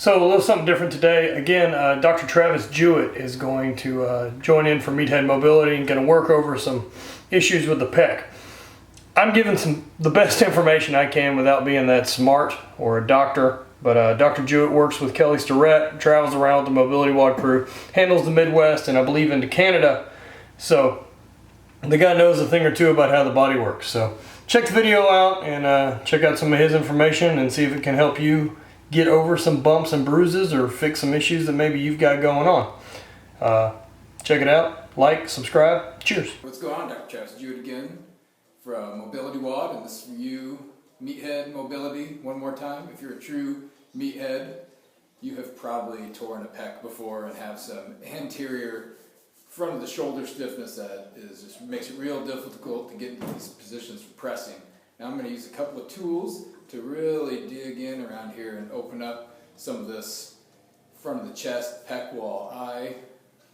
So a little something different today. Again, Dr. Travis Jewett is going to join in for MEATHEAD Mobility and going to work over some issues with the PEC. I'm giving the best information I can without being that smart or a doctor, but Dr. Jewett works with Kelly's Direct, travels around with the Mobility WOD crew, handles the Midwest, and I believe into Canada. So the guy knows a thing or two about how the body works. So check the video out and check out some of his information and see if it can help you get over some bumps and bruises or fix some issues that maybe you've got going on. Check it out, like, subscribe, cheers. What's going on, Dr. Travis Jewett again from Mobility WOD, and this is for you, Meathead Mobility. One more time, if you're a true meathead, you have probably torn a pec before and have some anterior front of the shoulder stiffness that just makes it real difficult to get into these positions for pressing. Now I'm going to use a couple of tools to really dig in around here and open up some of this front of the chest, pec wall. I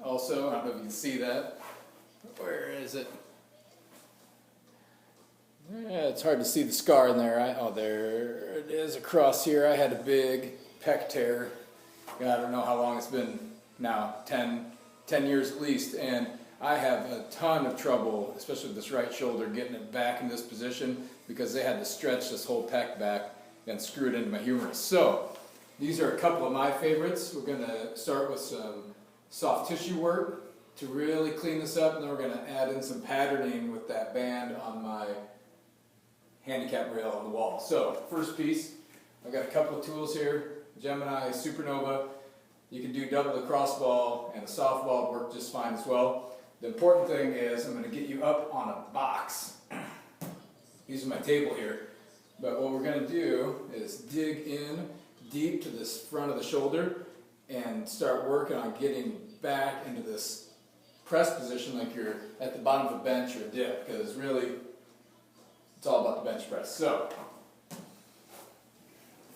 don't know if you can see that. Where is it? Yeah, it's hard to see the scar in there. Oh, there it is across here. I had a big pec tear. I don't know how long it's been now, 10 years at least, and I have a ton of trouble, especially with this right shoulder, getting it back in this position because they had to stretch this whole pec back and screw it into my humerus. So these are a couple of my favorites. We're going to start with some soft tissue work to really clean this up, and then we're going to add in some patterning with that band on my handicap rail on the wall. So first piece, I've got a couple of tools here. Gemini, Supernova. You can do double the crossball and a softball work just fine as well. The important thing is I'm going to get you up on a box using my table here. But what we're going to do is dig in deep to this front of the shoulder and start working on getting back into this press position like you're at the bottom of a bench or a dip, because really it's all about the bench press. So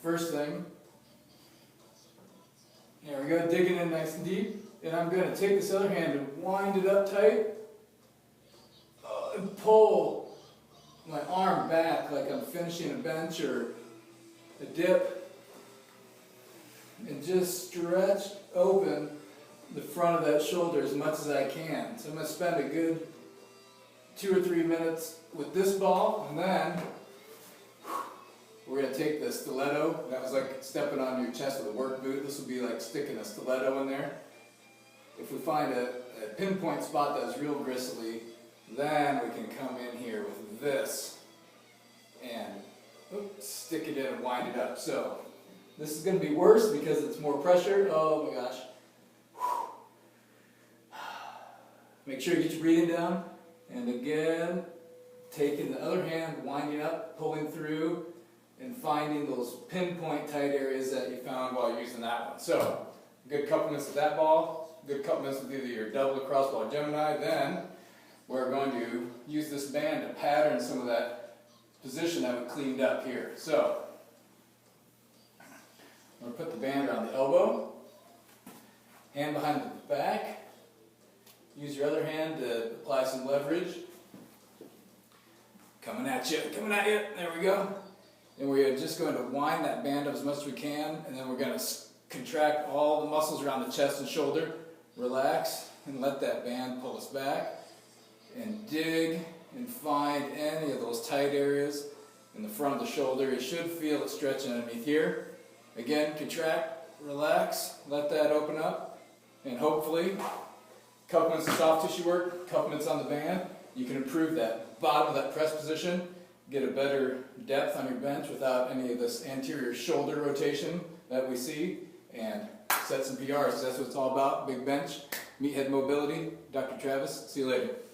first thing, here we go, digging in nice and deep, and I'm going to take this other hand and wind it up tight and pull my arm back like I'm finishing a bench or a dip, and just stretch open the front of that shoulder as much as I can. So I'm going to spend a good 2 or 3 minutes with this ball, and then we're going to take the stiletto. That was like stepping on your chest with a work boot. This will be like sticking a stiletto in there. If we find a pinpoint spot that's real gristly, then we can come in here with this and stick it in and wind it up. So this is going to be worse because it's more pressure. Oh my gosh. Make sure you get your breathing down. And again, taking the other hand, winding up, pulling through, and finding those pinpoint tight areas that you found while using that one. So, good couple minutes with that ball, good couple minutes with either your double or crossball Gemini. Then we're going to use this band to pattern some of that position that we cleaned up here. So, I'm going to put the band around the elbow, hand behind the back. Use your other hand to apply some leverage. Coming at you, there we go. And we're just going to wind that band up as much as we can, and then we're going to contract all the muscles around the chest and shoulder, relax, and let that band pull us back, and dig and find any of those tight areas in the front of the shoulder. You should feel it stretching underneath here. Again, contract, relax, let that open up, and hopefully couple minutes of soft tissue work, couple minutes on the band, you can improve that bottom of that press position, get a better depth on your bench without any of this anterior shoulder rotation that we see, and set some PRs. That's what it's all about. Big bench, meathead mobility. Dr. Travis, see you later.